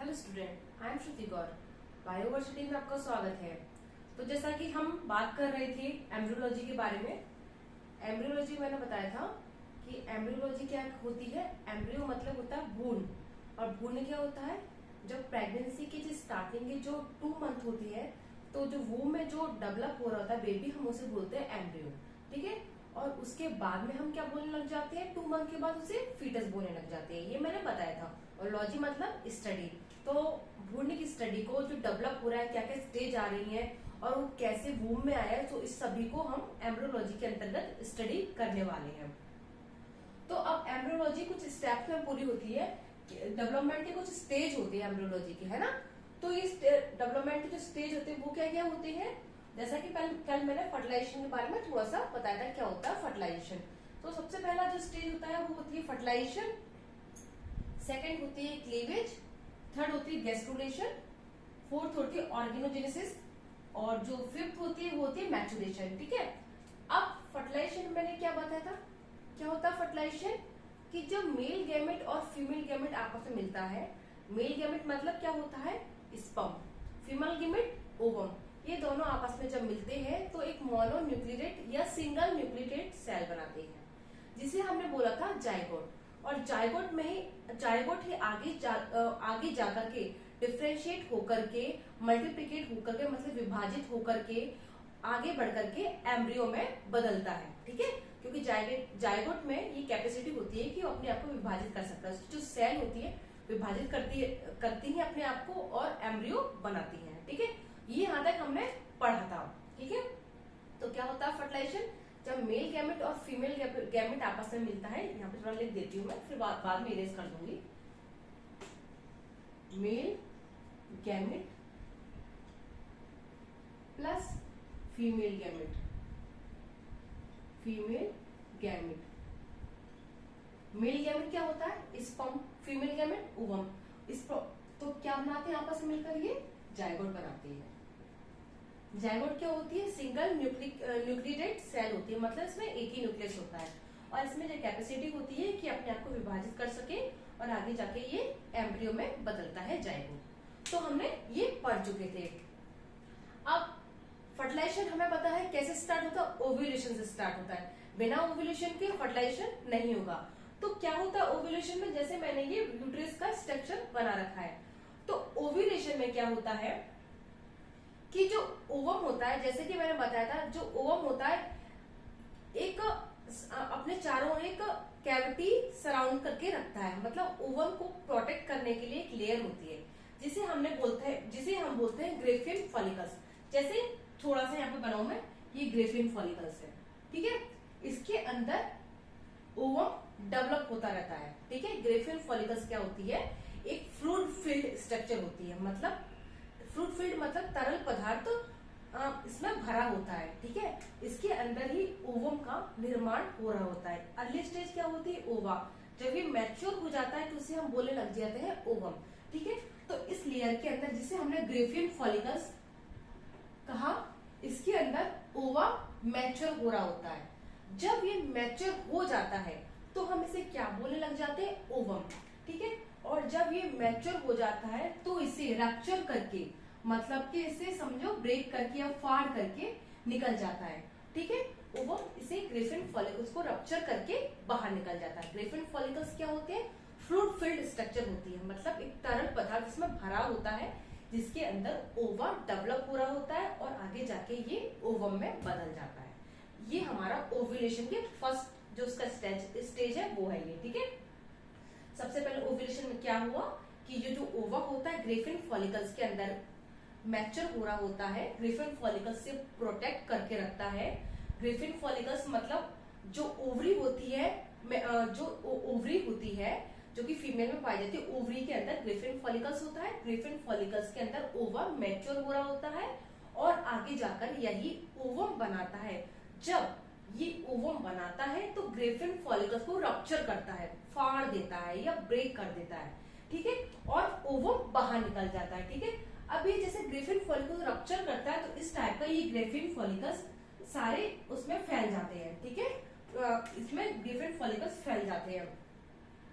Hello student, I am Shruti Gaur. Bioversity में आपका स्वागत है। तो जैसा कि हम बात कर रहे थे एम्ब्रियोलॉजी के बारे में। एम्ब्रियोलॉजी मैंने बताया था कि एम्ब्रियोलॉजी क्या होती है। एम्ब्रियो मतलब होता है भ्रूण, और भ्रूण क्या होता है, जब प्रेगनेंसी की जो स्टार्टिंग की जो 2 मंथ होती है, तो जो वूम में जो डेवलप हो रहा होता है बेबी, हम उसे बोलते हैं एम्ब्रियो। ठीक है। और उसके बाद में हम क्या बोलने लग जाते हैं, 2 मंथ के बाद उसे फीटस बोलने लग जाते हैं। ये मैंने बताया था। और लॉजी मतलब स्टडी। तो भ्रूण की स्टडी को जो डेवलप हो रहा है, क्या क्या स्टेज आ रही है और वो कैसे वूम में आया है, तो इस सभी को हम एम्ब्रियोलॉजी के अंतर्गत स्टडी करने वाले हैं। तो अब एम्ब्रियोलॉजी कुछ स्टेप्स में पूरी होती है। डेवलपमेंट के कुछ स्टेज होते हैं एम्ब्रियोलॉजी के, है ना। तो ये डेवलपमेंट के जो स्टेज होते हैं वो क्या क्या होते हैं, जैसा कि कल मैंने फर्टिलाइजेशन के बारे में थोड़ा सा बताया था क्या होता है फर्टिलाइजेशन। तो सबसे पहला जो स्टेज होता है वो होती है फर्टिलाइजेशन, सेकंड होती है क्लीवेज, थर्ड होती है गैस्ट्रुलेशन, फोर्थ होती है ऑर्गेनोजेनेसिस, और जो फिफ्थ होती है वो होती है मैचुरेशन। ठीक है। अब फर्टिलाइजेशन मैंने क्या बताया था, क्या होता है फर्टिलाइजेशन, कि जब मेल गैमेट और फीमेल गैमेट आपस में मिलता है। मेल गैमेट मतलब क्या होता है, स्पर्म, फीमेल गैमेट ओवम। ये दोनों आपस में जब मिलते हैं तो एक मोनोन्यूक्लिएटेड या सिंगल न्यूक्लिएटेड सेल बनाते हैं, जिसे हमने बोला था जाइगोट। और जाइगोट में ही आगे जाकर के डिफ्रेंशिएट होकर के, मल्टीप्लिकेट होकर के, मतलब विभाजित होकर के आगे बढ़कर के एम्ब्रियो में बदलता है। ठीक है। क्योंकि जाइगोट में ये कैपेसिटी होती है कि वो अपने आप को विभाजित कर सकता है। उसकी जो सेल होती है विभाजित करती है अपने आप को और एम्ब्रियो बनाती है। ठीक है। ये यहां तक हमने पढ़ा था। ठीक है। तो क्या होता है फर्टिलाइजेशन, जब मेल गैमेट और फीमेल गैमेट आपस में मिलता है। यहाँ पे थोड़ा लिख देती हूँ मैं, फिर बाद में इरेज कर दूंगी। Male gamete plus female gamete, female gamete. Male gamete क्या होता है, स्पर्म, फीमेल गैमेट ओवम। तो क्या बनाते हैं आपस में मिलकर, ये जाइगोट बनाते हैं। जाइगोट क्या होती है, सिंगल न्यूक्लिएटेड सेल होती है, मतलब इसमें एक ही न्यूक्लियस होता है और इसमें जो कैपेसिटी होती है कि अपने आप को विभाजित कर सके और आगे जाके ये एम्ब्रियो में बदलता है जाइगोट। तो हमने ये पढ़ चुके थे। अब फर्टिलाइजेशन हमें पता है कैसे स्टार्ट होता है, ओव्यूलेशन से स्टार्ट होता है। बिना ओव्यूलेशन के फर्टिलाइजेशन नहीं होगा। तो क्या होता है ओव्यूलेशन में, जैसे मैंने ये यूट्रस का स्ट्रक्चर बना रखा है। तो ओव्यूलेशन में क्या होता है कि जो ओवम होता है, जैसे कि मैंने बताया था, जो ओवम होता है एक अपने चारों एक कैविटी सराउंड करके रखता है, मतलब ओवम को प्रोटेक्ट करने के लिए एक लेयर होती है, जिसे हम बोलते हैं ग्रेफियन फॉलिकल्स। जैसे थोड़ा सा यहाँ पे बनाऊं मैं, ये ग्रेफियन फॉलिकल्स है। ठीक है। इसके अंदर ओवम डेवलप होता रहता है। ठीक है। ग्रेफियन फॉलिकल्स क्या होती है, एक फ्लूइड फिल्ड स्ट्रक्चर होती है, मतलब फ्लूइड फिल्ड मतलब तरल पदार्थ इसमें भरा होता है। ठीक है। इसके अंदर ही ओवम का निर्माण हो रहा होता है। अर्ली स्टेज क्या होती है, ओवा। जब ये मैच्योर हो जाता है तो उसे हम बोलने लग जाते हैं ओवम। ठीक है। तो इस लेयर के अंदर, जिसे हमने ग्रेफियन फॉलिकल्स कहा, इसके अंदर ओवा मैच्योर हो रहा होता है। जब ये मैच्योर हो जाता है तो हम इसे क्या बोलने लग जाते हैं, ओवम। ठीक है। और जब ये मैच्योर हो जाता है तो इसे रप्चर करके, मतलब कि इसे समझो ब्रेक करके या फाड़ करके निकल जाता है। ठीक है। ओवम इसे ग्रेफियन फॉलिकल्स को रप्चर करके बाहर निकल जाता है। ग्रेफियन फॉलिकल्स क्या होते हैं, फ्लूइड फिल्ड स्ट्रक्चर होती है, मतलब एक तरल पदार्थ जिसमें भरा होता है, जिसके अंदर ओवा डेवलप हो रहा होता है और आगे जाके ये ओवम में बदल जाता है। ये हमारा ओव्यूलेशन के फर्स्ट जो उसका स्टेज है वो है ये। ठीक है। सबसे पहले ओव्यूलेशन में क्या हुआ कि ये जो ओवा होता है ग्रेफियन फॉलिकल्स के अंदर मैच्योर हो रहा होता है, ग्रेफियन फॉलिकल्स से प्रोटेक्ट करके रखता है। ग्रेफियन फॉलिकल्स मतलब जो ओवरी होती है, जो कि फीमेल में पाई जाती है, ओवरी के अंदर ग्रेफियन फॉलिकल्स होता है। ग्रेफियन फॉलिकल्स के अंदर ओवा मैच्योर हो रहा होता है और आगे जाकर यही ओवम बनाता है। जब ये ओवम बनाता है तो ग्रेफियन फॉलिकल्स को रप्चर करता है, फाड़ देता है या ब्रेक कर देता है। ठीक है। और ओवम बाहर निकल जाता है। ठीक है। अब ये जैसे ग्रेफियन फॉलिकल रप्चर करता है तो इस टाइप का ये ग्रेफियन फॉलिकल्स सारे उसमें फैल जाते हैं। ठीक है। इसमें ग्रेफियन फॉलिकल्स फैल जाते हैं,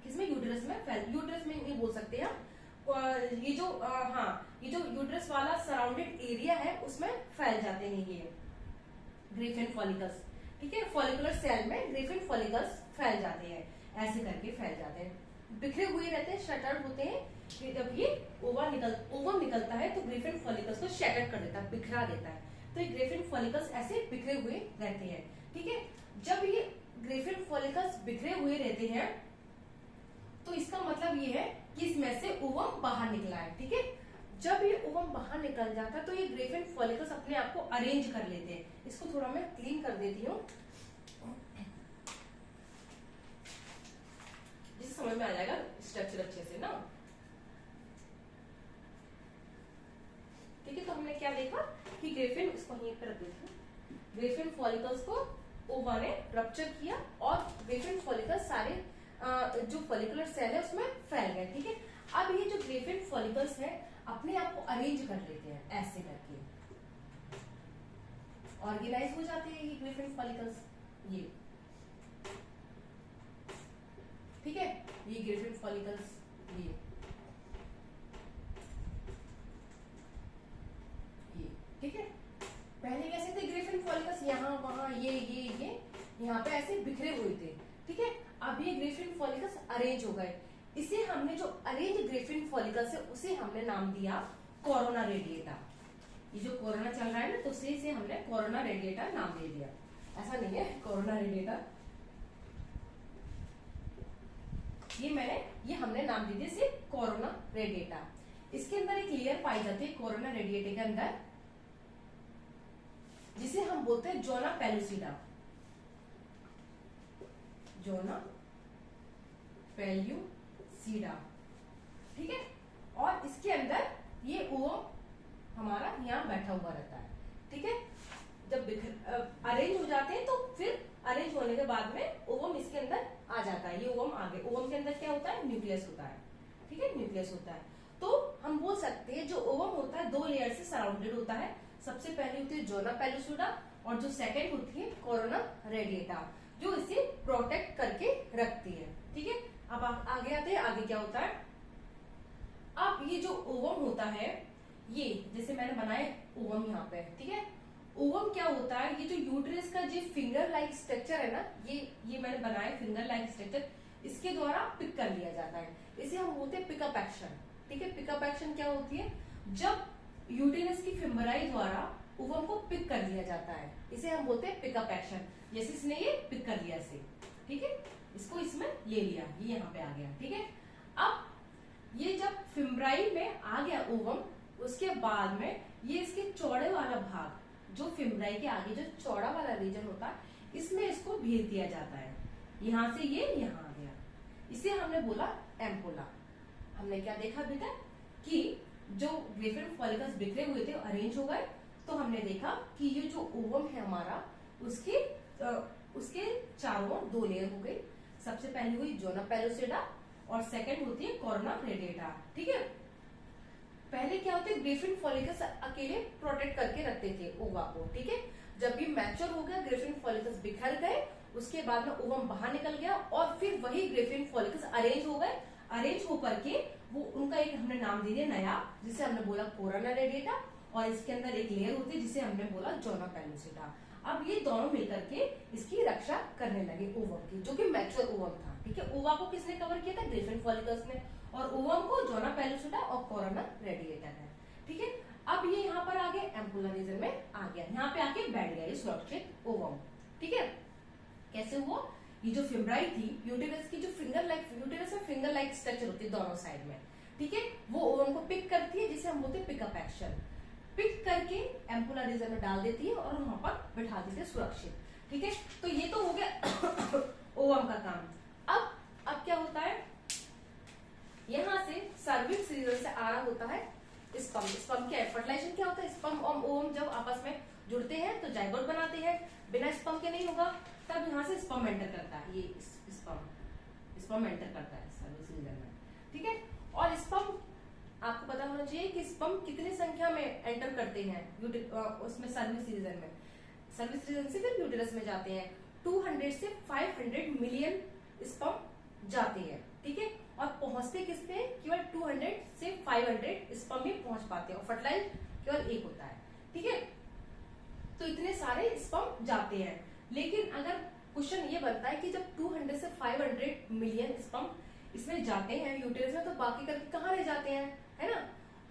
किसमें, यूट्रस में यूट्रस में नहीं बोल सकते हैं, ये जो हाँ, ये जो यूट्रस वाला सराउंडेड एरिया है उसमें फैल जाते हैं ये ग्रिफिन फॉलिकल्स। ठीक है, फॉलिकुलर सेल में ग्रिफिन फॉलिकल्स फैल जाते हैं, ऐसे करके फैल जाते हैं, बिखरे हुए रहते हैं, शटर्ड होते हैं। जब ये ओवम निकलता है तो ग्रिफिन फॉलिकल्स को शटर्ड कर देता है, बिखरा देता है। तो ये ग्रिफिन फॉलिकल्स ऐसे बिखरे हुए रहते हैं। ठीक है, जब ये ग्रिफिन फॉलिकल्स बिखरे हुए रहते हैं तो इसका मतलब ये है कि इसमें से ओवम बाहर निकला है। ठीक है, जब ये ओवम बाहर निकल जाता है तो ये ग्रिफिन फॉलिकल्स अपने आप को अरेंज कर लेते हैं। इसको थोड़ा मैं क्लीन कर देती हूँ जिससे समझ में आ जाएगा स्ट्रक्चर अच्छे से ना। ठीक है, तो हमने क्या देखा कि ग्रिफिन, इसको यहीं पर रख देती हूँ, ग्रिफिन फॉलिकल्स को ओवा ने रप्चर किया और ग्रिफिन फॉलिकल्स सारे जो फॉलिकुलर सेल है उसमें फैल गए। ठीक है, अब ये जो ग्रिफिन फॉलिकल्स है अपने आप को अरेंज कर लेते हैं, ऐसे करके ऑर्गेनाइज हो जाते हैं ये ग्रिफिन फॉलिकल्स, ये। ठीक है, ये ग्रिफिन फॉलिकल्स, ये ठीक है। पहले कैसे थे ग्रिफिन फॉलिकल्स, यहाँ वहां ये यहाँ पे ऐसे बिखरे हुए थे। ठीक है, अब ये ग्रिफिन फॉलिकल्स अरेंज हो गए। इसे हमने जो अरेंज ग्रिफिन फॉलिकल्स है उसे हमने नाम दिया कोरोना रेडिएटा। ये जो कोरोना चल रहा है ना तो इसे हमने कोरोना रेडिएटा नाम दे दिया। ऐसा नहीं है कोरोना रेडिएटा, ये हमने नाम दे दिया इसे कोरोना रेडिएटा। इसके अंदर एक लेयर पाई जाती है कोरोना रेडिएटा के अंदर जिसे हम बोलते हैं जोना पेलुसिडा, जोना पेल्यूसिडा। ठीक है, और इसके अंदर ये ओवम हमारा यहाँ बैठा हुआ रहता है। ठीक है, जब अरेंज हो जाते हैं तो फिर अरेंज होने के बाद में ओवम इसके अंदर आ जाता है। ये ओवम आ गए, ओवम के अंदर क्या होता है, न्यूक्लियस होता है। ठीक है, न्यूक्लियस होता है। तो हम बोल सकते हैं जो ओवम होता है दो लेयर से सराउंडेड होता है। सबसे पहले होती है जोना पेलुसिडा और जो सेकंड होती है कोरोना रेडिएटा जो इसे प्रोटेक्ट करके रखती है। ठीक है, अब आगे आते हैं, आगे क्या होता है। अब ये जो ओवम होता है, ये जैसे मैंने बनाया ओवम यहाँ पे, ठीक है, ओवम क्या होता है, ये जो यूट्रस का जो फिंगर लाइक स्ट्रक्चर है ना, ये मैंने बनाया फिंगर लाइक स्ट्रक्चर, इसके द्वारा पिक कर लिया जाता है। इसे हम बोलते हैं पिकअप एक्शन। ठीक है, पिकअप एक्शन क्या होती है, जब यूटेरस की फिम्बराई द्वारा ओवम को पिक कर लिया जाता है, इसे हम बोलते हैं पिकअप एक्शन। जैसे इसने ये पिक कर लिया इसे, ठीक है, इसको इसमें ले लिया, ये यहाँ पे आ गया। ठीक है, अब ये जब फिम्बराई में आ गया ओवम, उसके बाद में ये इसके चौड़े वाला भाग, जो फिम्बराई के आगे जो चौड़ा वाला रीजन होता है, इसमें इसको भेज दिया जाता है। यहां से ये यहाँ आ गया, इसे हमने बोला एम्पोला। हमने क्या देखा बेटा कि जो ग्रिफिन फॉलिकल्स बिखरे हुए थे अरेंज हो गए, तो हमने देखा कि ये जो ओवम है हमारा, उसके चारों ओर दो लेयर हो गई। सबसे पहली हुई जोना पेलुसिडा और सेकंड होती है कोरोना रेडिएटा। ठीक है, पहले क्या होते ग्रिफिन फॉलिकल्स अकेले प्रोटेक्ट करके रखते थे ओवा को। ठीक है, जब ये मैच्योर हो गया, ग्रिफिन फॉलिकल्स बिखर गए, उसके बाद में ओवम बाहर निकल गया और फिर वही ग्रिफिन फॉलिकल्स अरेंज हो गए। अरेंज होकर के वो उनका एक हमने नाम दे दिया नया, जिसे हमने बोला कोरोना रेडिएटा, और इसके अंदर एक लेयर होती है जिसे हमने बोला जोना पेलुसिडा। अब ये दोनों मिलकर के इसकी रक्षा करने लगे ओवम की, जो कि मैच्योर ओवम था। ठीक है, ओवा को किसने कवर किया था, ग्रिफिन फॉलिकल्स ने, और ओवम को जोना पेलुसिडा और कोरोना रेडिएटा ने। ठीक है, अब ये यहाँ पर आ गए, एम्पुलर रीजन में आ गया, यहाँ पे आके बैठ गया ये सुरक्षित ओवम। ठीक है, कैसे हुआ, ये जो फिम्बराई थी, यूटेरस की जो यूटेरस में फिंगर लाइक स्ट्रक्चर होती है दोनों साइड में, ठीक है, वो ओवम को पिक करती है, जिसे हम बोलते हैं पिकअप एक्शन। पिक करके एम्पुलर रीजन में डाल देती है और वहां पर बैठा देते हैं सुरक्षित। ठीक है, तो ये तो हो गया ओवम का काम। अब क्या होता है, यहां से सर्विक्स रीजन से आ रहा होता है स्पर्म। स्पर्म क्या है, फर्टिलाइजेशन क्या होता है, स्पर्म और ओवम जब आपस में जुड़ते हैं तो जाइगोट बनाते हैं, बिना स्पर्म के नहीं होगा। तब यहाँ से स्पर्म एंटर करता है, ये स्पर्म एंटर करता है सर्विक्स रीजन में। ठीक है, और स्पर्म आपको पता होना चाहिए कि स्पर्म कितनी संख्या में एंटर करते हैं उसमें सर्विक्स रीजन में। सर्विक्स रीजन से फिर यूटेरस में जाते हैं, 200 से 500 मिलियन स्पर्म जाते हैं। ठीक है, और पहुंचते किस पे, केवल 200 से 500 स्पर्म में पहुंच पाते हैं और फर्टिलाइज केवल एक होता है। ठीक है, तो इतने सारे स्पर्म जाते हैं। लेकिन अगर क्वेश्चन ये बनता है कि जब 200 से 500 मिलियन स्पर्म इसमें जाते हैं यूटेरस में, तो बाकी करके कहाँ रह जाते हैं, है ना।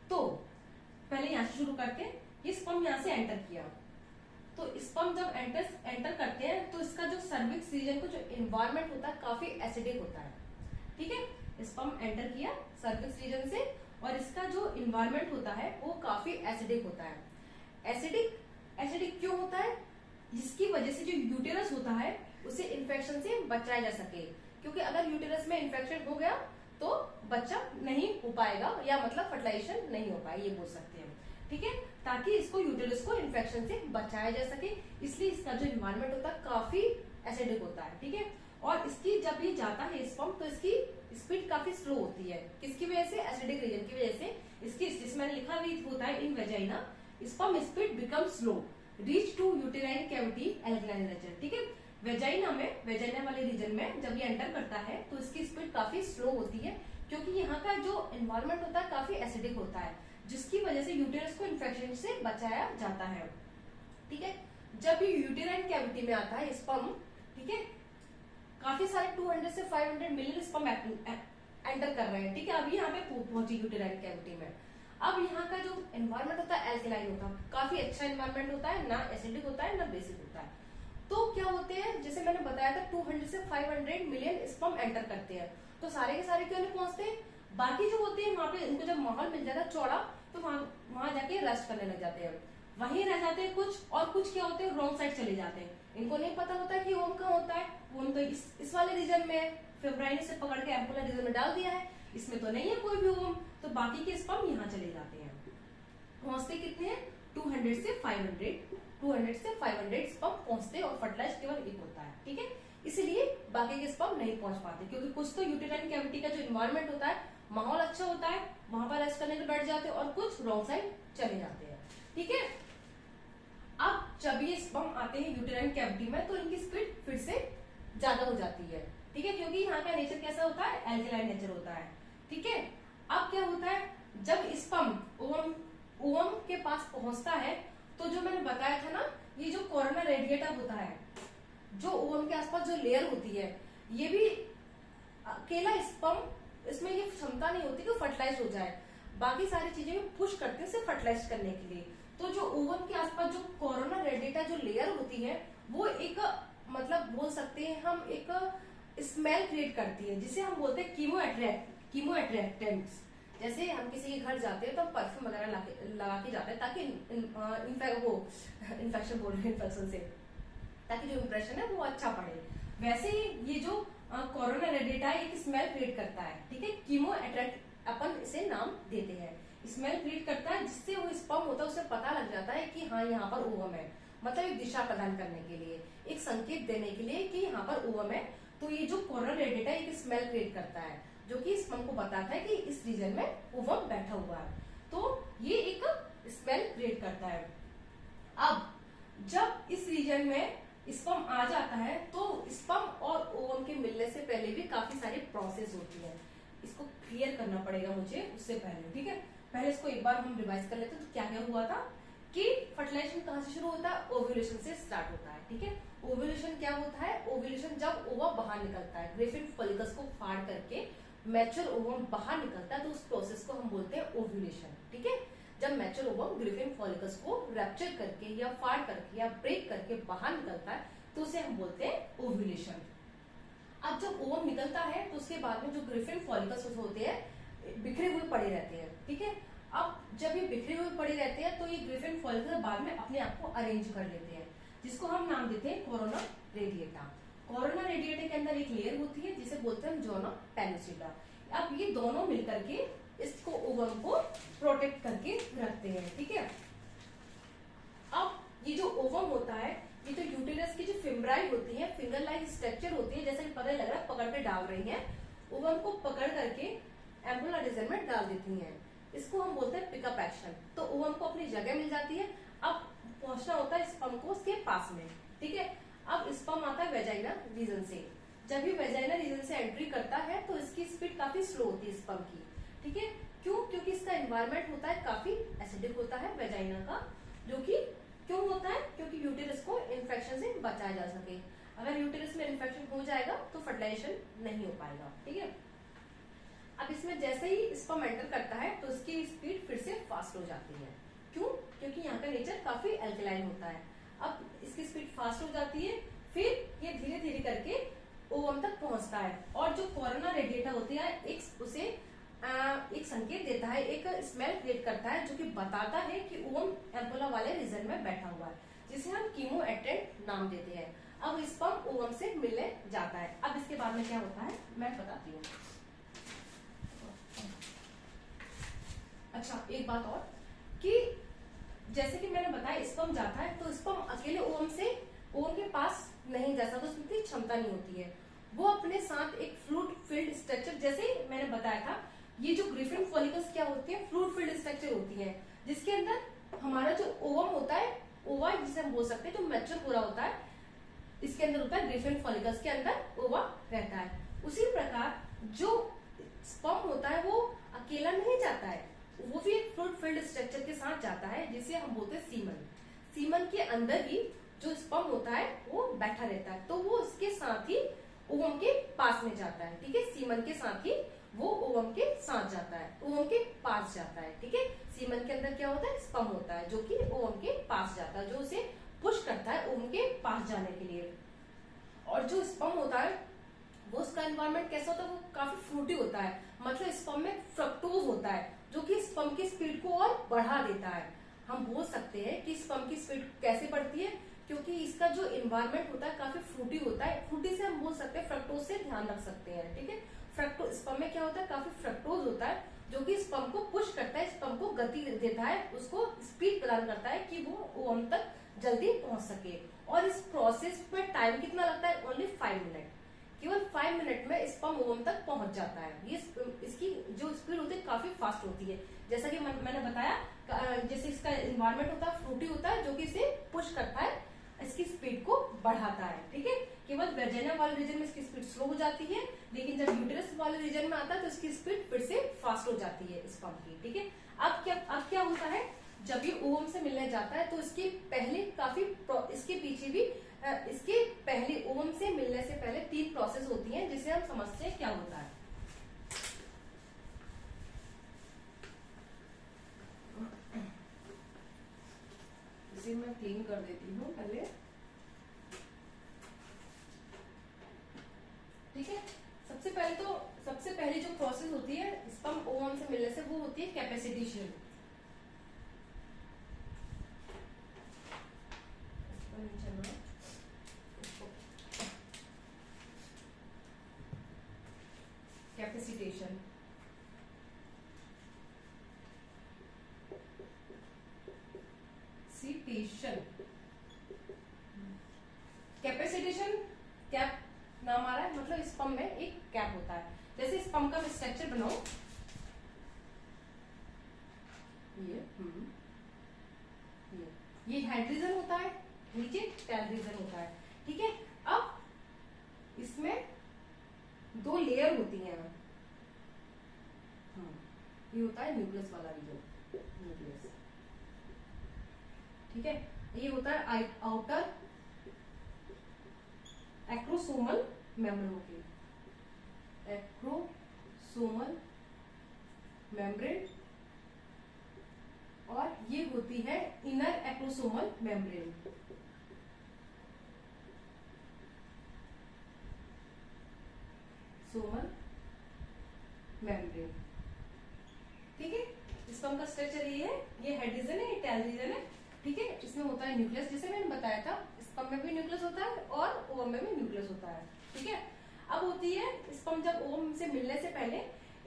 तो पहले यहाँ से शुरू करते हैं। ये स्पर्म यहाँ से एंटर किया, तो स्पर्म जब एंटर करते हैं तो इसका जो सर्विक्स रीजन का जो एनवायरमेंट होता है काफी एसिडिक होता है। ठीक है, स्पर्म एंटर किया सर्विक्स रीजन से और इसका जो एनवायरमेंट होता है वो काफी एसिडिक होता है। एसिडिक क्यों होता है, जिसकी वजह से जो यूटेरस होता है उसे इन्फेक्शन से बचाया जा सके, क्योंकि अगर यूटेरस में इन्फेक्शन हो गया तो बच्चा नहीं हो पाएगा, या मतलब फर्टिलाइजेशन नहीं हो पाएगा, ये बोल सकते हैं। ठीक है, ताकि इसको यूटेरस को इन्फेक्शन से बचाया जा सके, इसलिए इसका जो एनवायरमेंट होता है काफी एसिडिक होता है। ठीक है, और इसकी जब ये जाता है स्पर्म तो इसकी स्पीड काफी स्लो होती है। किसकी वजह से, एसिडिक रीजन की वजह से। इसकी जिसमें लिखा भी होता है in vagina sperm speed become slow reach to uterine cavity alkaline nature. ठीक है, वेजाइना वाले रीजन में जब ये एंटर करता है तो इसकी स्पीड काफी स्लो होती है, क्योंकि यहाँ का जो एनवायरमेंट होता है काफी एसिडिक होता है, जिसकी वजह से यूटेरस को इन्फेक्शन से बचाया जाता है। ठीक है, जब ये यूटेराइन कैविटी में आता है स्पर्म, ठीक है, काफी सारे 200 से 500 मिलियन स्पर्म एंटर कर रहे हैं। ठीक है, अभी यहाँ पे पहुंची यूटेराइन कैविटी में। अब यहाँ का जो एनवायरमेंट होता है एल्कलाइन होता है, काफी अच्छा एनवायरमेंट होता है, ना एसिडिक होता है ना बेसिक होता है। तो क्या होते हैं, जैसे मैंने बताया था 200 से 500 मिलियन स्पर्म एंटर करते हैं, तो सारे के सारे क्यों नहीं पहुंचते, बाकी जो होते हैं वहां पे इनको जब माहौल मिल जाता है चौड़ा तो वहां जाके रेस्ट करने लग जाते हैं, वहीं रह जाते हैं कुछ, और कुछ क्या होते हैं रॉन्ग साइड चले जाते हैं। इनको नहीं पता होता है कि ओम कहाँ होता है, ओम तो इस वाले रीजन में फेब्राइन से पकड़ के एम्पुलर रीजन में डाल दिया है, इसमें तो नहीं है कोई भी ओम, तो बाकी के स्पर्म यहाँ चले जाते हैं। पहुंचते कितने हैं, 200 से 500 स्पर्म पहुंचते और फर्टिलाइज केवल एक होता है। ठीक है, इसलिए बाकी के स्पर्म नहीं पहुंच पाते, क्योंकि कुछ तो यूटेराइन कैविटी का जो एनवायरमेंट होता है माहौल अच्छा होता है, वहां पर रेस्ट करने के बैठ जाते हैं, और कुछ रॉन्ग साइड चले जाते हैं। ठीक है, अब जब ये स्पर्म आते हैं यूटेराइन कैविटी में तो इनकी स्पीड फिर से ज्यादा हो जाती है। ठीक है, क्योंकि यहाँ का नेचर कैसा होता है, एल्कलाइन नेचर होता है। ठीक है, अब क्या होता है, जब स्पर्म ओवम के पास पहुंचता है तो जो मैंने बताया था ना, ये जो कोरोना रेडिएटा होता है, जो ओवम के आसपास जो लेयर होती है, ये भी अकेला स्पर्म, इसमें ये क्षमता नहीं होती कि फर्टिलाइज हो जाए, बाकी सारी चीजें पुश करते हैं सिर्फ फर्टिलाइज करने के लिए। तो जो ओवम के आसपास जो कोरोना रेडिएटा जो लेयर होती है वो एक मतलब बोल सकते हैं हम एक स्मेल क्रिएट करती है, जिसे हम बोलते हैं कीमो अट्रैक्टेंट्स। जैसे हम किसी के घर जाते हैं तो हम परफ्यूम वगैरह लगा के जाते हैं ताकि इन्फेक्शन से ताकि जो इम्प्रेशन है वो अच्छा पड़े। वैसे ही ये जो कोरोना रेडिएटा एक स्मेल क्रिएट करता है। ठीक है, कीमो अट्रैक्ट अपन इसे नाम देते हैं, स्मेल क्रिएट करता है, जिससे वो स्पर्म होता है उसे पता लग जाता है कि हाँ यहाँ पर ओवम है, मतलब एक दिशा प्रदान करने के लिए, एक संकेत देने के लिए कि यहाँ पर ओवम है। तो ये जो कोरोना रेडिएटा एक स्मेल क्रिएट करता है जो कि स्पर्म को बताता है कि इस रीजन में ओवम बैठा हुआ है, तो ये एक स्मेल क्रिएट करता है। अब जब इस रीजन में स्पर्म आ जाता है तो स्पर्म और ओवम के मिलने से पहले भी काफी सारी प्रोसेस होती है, इसको क्लियर करना पड़ेगा मुझे उससे पहले। ठीक है, पहले इसको एक बार हम रिवाइज कर लेते हैं। तो क्या क्या हुआ था कि फर्टिलाइजेशन कहाँ से शुरू होता है, ओव्यूलेशन से स्टार्ट होता है। ठीक है, ओव्यूलेशन क्या होता है, ओव्यूलेशन जब ओवम बाहर निकलता है, ग्रिफिन फॉलिकल्स को फाड़ करके मैच्योर ओवम बाहर निकलता है, तो उस प्रोसेस को हम बोलते हैं ओव्यूलेशन। ठीक है, जब मैच्योर ओवम ग्रिफिन फॉलिकल्स को रैप्चर करके या फाड़ करके या ब्रेक करके बाहर निकलता है तो उसे हम बोलते हैं ओव्यूलेशन। अब जब ओवम निकलता है तो उसके बाद में जो ग्रिफिन फॉलिकल्स होते हैं बिखरे हुए पड़े रहते हैं। ठीक है, अब जब ये बिखरे हुए पड़े रहते हैं तो ये ग्रिफिन फॉलिकल्स बाद में अपने आप को अरेंज कर लेते हैं, जिसको हम नाम देते हैं कोरोना रेडिएटा। कोरोना रेडिएटा के अंदर एक लेयर होती है जिसे बोलते हैं जोना पेलुसिडा। अब ये दोनों मिलकर के इसको ओवम को प्रोटेक्ट करके रखते हैं। ठीक है, अब ये जो ओवम होता है, ये तो यूटेरस की जो फिम्ब्राई होती है, फिंगर लाइक स्ट्रक्चर होती है, जैसे कि पता लग रहा है पकड़ के डाल रही है, ओवम को पकड़ करके एम्पुलर रीजन में डाल देती हैं। इसको हम बोलते हैं पिकअप एक्शन। तो ओवम को अपनी जगह मिल जाती है, अब पहुंचना होता है स्पर्म को उसके पास में। ठीक है, अब स्पर्म आता है वेजाइना रीजन से। जब ये वेजाइना रीजन से एंट्री करता है तो इसकी स्पीड काफी स्लो होती है स्पर्म की। ठीक है, क्यों? क्योंकि इसका एनवायरमेंट होता है काफी एसिडिक होता है वेजाइना का, जो कि क्यों होता है? क्योंकि यूटेरस को इन्फेक्शन से बचाया जा सके। अगर यूटेरस में इन्फेक्शन हो जाएगा तो फर्टिलाइजेशन नहीं हो पाएगा। ठीक है, अब इसमें जैसे ही स्पर्म एंटर करता है तो इसकी स्पीड फिर से फास्ट हो जाती है। क्यों? क्योंकि यहाँ का नेचर काफी एल्कलाइन होता है। अब इसकी स्पीड फास्ट हो जाती है, फिर ये धीरे धीरे करके ओवम तक पहुंचता है, और जो कोरोना रेडिएटा होती है उसे एक संकेत देता है, एक स्मेल क्रिएट करता है, जो कि बताता है कि ओवम एम्पुला वाले रीजन में बैठा हुआ है, जिसे हम कीमोएट्रेंट नाम देते हैं। अब स्पर्म ओवम से मिलने जाता है। अब इसके बाद में क्या होता है मैं बताती हूँ। अच्छा, एक बात और कि जैसे कि मैंने बताया स्पर्म जाता है तो स्पर्म अकेले ओवम के पास नहीं जा सकता, उसमें इतनी क्षमता नहीं होती है। वो अपने साथ एक फ्लूइड फिल्ड स्ट्रक्चर, जैसे मैंने बताया था, ये जो ग्रिफिन फॉलिकल्स क्या होती है? फ्लूइड फिल्ड स्ट्रक्चर होती है, जिसके अंदर हमारा जो ओवम होता है, ओवा जिसे हम बोल सकते हैं, जो मैच्योर पूरा होता है, इसके अंदर होता है ग्रिफिन फॉलिकल्स के अंदर ओवा रहता है। उसी प्रकार जो स्पर्म होता है वो अकेला नहीं जाता है, वो भी एक फ्लूइड फिल्ड स्ट्रक्चर के साथ जाता है, जिसे हम बोलते हैं सीमन। सीमन के अंदर ही जो स्पर्म होता है वो बैठा रहता है, तो वो उसके साथ ही ओवम के पास में जाता है। ठीक है, सीमन के साथ ही वो ओवम के साथ जाता है, ओवम के पास जाता है। ठीक है, सीमन के अंदर क्या होता है? स्पर्म होता है, जो कि ओवम के पास जाता है, जो उसे पुश करता है ओवम के पास जाने के लिए। और जो स्पर्म होता है वो उसका एनवायरमेंट कैसा होता है? वो काफी फ्रूटी होता है, मतलब स्पर्म में फ्रक्टोज होता है, जो कि स्पर्म की स्पीड को और बढ़ा देता है। हम बोल सकते हैं कि स्पर्म की स्पीड कैसे बढ़ती है, क्योंकि इसका जो एनवायरमेंट होता है काफी फ्रूटी होता है। फ्रूटी से हम बोल सकते हैं, फ्रक्टोज से ध्यान रख सकते हैं। ठीक है, फ्रक्टोज स्पर्म में क्या होता है? काफी फ्रक्टोज होता है, जो कि स्पर्म को पुश करता है, स्पर्म को गति देता है, उसको स्पीड प्रदान करता है कि वो ओवम तक जल्दी पहुंच सके। और इस प्रोसेस में टाइम कितना लगता है? Only 5 minute. केवल 5 मिनट में स्पर्म ओवम तक पहुंच जाता है। ये इसकी जो स्पीड होती है काफी फास्ट होती है, जैसा कि मैंने बताया, जैसे इसका एनवायरमेंट होता है फ्रूटी होता है, जो कि इसे पुश करता है, इसकी स्पीड को बढ़ाता है। ठीक है, केवल वेजाइना वाले रीजन में इसकी स्पीड स्लो हो जाती है, लेकिन जब यूटेरस वाले रीजन में आता है तो इसकी स्पीड फिर से फास्ट हो जाती है स्पर्म की। ठीक है, अब क्या होता है? जब ये ओवम से मिलने जाता है तो इसके पहले इसके पीछे भी इसके पहले ओवम से मिलने से पहले 3 प्रोसेस होती हैं, जिसे हम समझते हैं क्या होता है। इसे मैं क्लीन कर देती हूँ पहले। ठीक है, सबसे पहली जो प्रोसेस होती है स्पर्म ओवम से मिलने से, वो होती है कैपेसिटेशन। कैपेसिटेशन कैपेसिटेशन कैप नाम आ रहा है, मतलब स्पर्म में एक कैप होता है। जैसे स्पर्म का स्ट्रक्चर बनाओ, ये हेड रीजन होता है, नीचे टेल रीजन होता है। ठीक है, अब इसमें 2 लेयर होती हैं। ये होता है न्यूक्लियस वाला रीजन, न्यूक्लियस। ठीक है, ये होता है आउटर एक्रोसोमल मेम्ब्रेन होती है, एक्रोसोमल मेम्ब्रेन, और ये होती है inner acrosomal membrane. Samuel membrane. ठीक है, स्पर्म का स्ट्रक्चर ये है, ये हेड रीजन है, ये टेल रीजन है। ठीक है, इसमें होता है न्यूक्लियस, जैसे मैंने बताया था, स्पर्म में भी न्यूक्लियस होता है और ओवम में भी न्यूक्लियस होता है। ठीक है, अब होती है स्पर्म जब ओवम से मिलने से पहले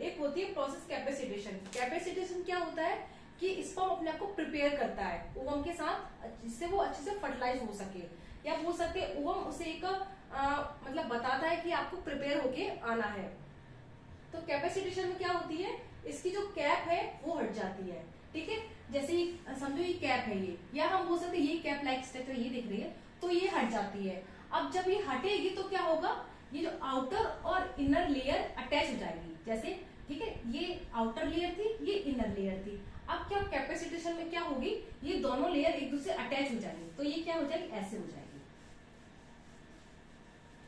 एक होती है प्रोसेस कैपेसिटेशन। कैपेसिटेशन क्या होता है कि स्पर्म अपने आप को प्रिपेयर करता है ओवम के साथ, जिससे वो अच्छे से फर्टिलाइज हो सके, या बोल सकते हैं ओवम उसे एक मतलब बताता है कि आपको प्रिपेयर होके आना है। तो कैपेसिटेशन में क्या होती है, इसकी जो कैप है वो हट जाती है। ठीक है, जैसे समझो ये कैप है ये, या हम बोल सकते हैं ये कैप लाइक स्ट्रक्चर ये दिख रही है, तो ये हट जाती है। अब जब ये हटेगी तो क्या होगा, ये जो आउटर और इनर लेयर अटैच हो जाएगी। जैसे ठीक है, ये आउटर लेयर थी, ये इनर लेयर थी। अब क्या कैपेसिटेशन में क्या होगी, ये दोनों लेयर एक दूसरे अटैच हो जाएंगे, तो ये क्या हो जाएगी, ऐसे हो जाएगी,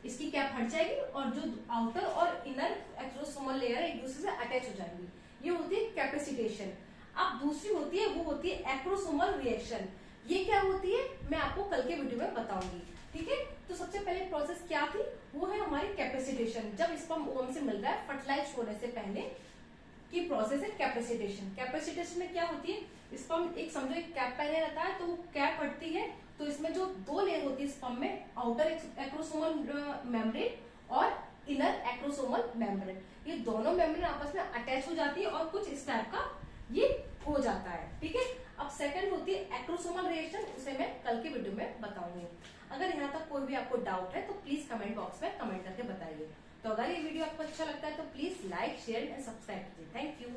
इसकी कैप हट जाएगी और जो आउटर और इनर एक्सोसोमल लेयर एक दूसरे से अटैच हो जाएंगी, ये होती है कैपेसिटेशन। अब दूसरी होती है, वो होती है एक्रोसोमल रिएक्शन। ये क्या होती है मैं आपको कल के वीडियो में बताऊंगी, ठीक है। तो सबसे पहले प्रोसेस क्या थी, वो है हमारी कैपेसिटेशन। जब स्पर्म ओवम से मिल रहा है फर्टिलाइज होने से पहले की प्रोसेस है कैपेसिटेशन। कैपेसिटेशन में क्या होती है, स्पर्म एक समझो एक कैप पहने रहता है, तो वो कैप हटती है, तो इसमें जो दो लेयर होती है स्पर्म में, आउटर एक्रोसोमल मेम्ब्रेन और इनर एक्रोसोमल मेम्ब्रेन, ये दोनों मेम्ब्रेन आपस में अटैच हो जाती है और कुछ इस टाइप का ये हो जाता है, ठीक है। अब सेकंड होती है एक्रोसोमल रिएक्शन, उसे मैं कल के वीडियो में बताऊंगी। अगर यहाँ तक कोई भी आपको डाउट है तो प्लीज कमेंट बॉक्स में कमेंट करके बताइए। तो अगर ये वीडियो आपको अच्छा लगता है तो please like share and subscribe कीजिए। Thank you.